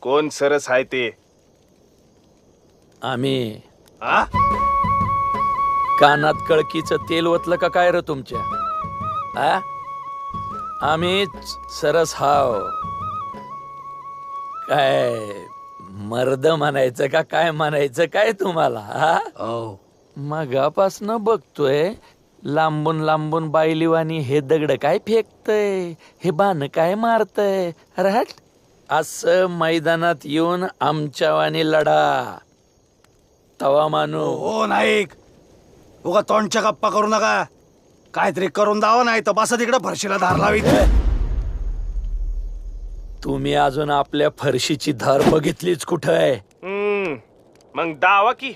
कोण सरस आहे ते? आम्ही आ? कानात कळकीचं तेल ओतलं का काय रे तुमच्या? आ? आम्हीच सरस हाव. काय मर्द म्हणायचं का काय म्हणायचं काय तुम्हाला? हा? मगापासनं बघतोय लांबून लांबून बायलिवानी हे दगड काय फेकतय, हे बाण काय मारतय. अरे हट, असं मैदानात येऊन आमच्यावानी लढा, तवा मानू. हो नाईक, उगा तोंडच्या गप्पा करू नका. काहीतरी करून दावा, नाही तर बसा तिकडे फरशीला धार लावी. तुम्ही अजून आपल्या फरशीची धार बघितलीच कुठं आहे? मग दावा की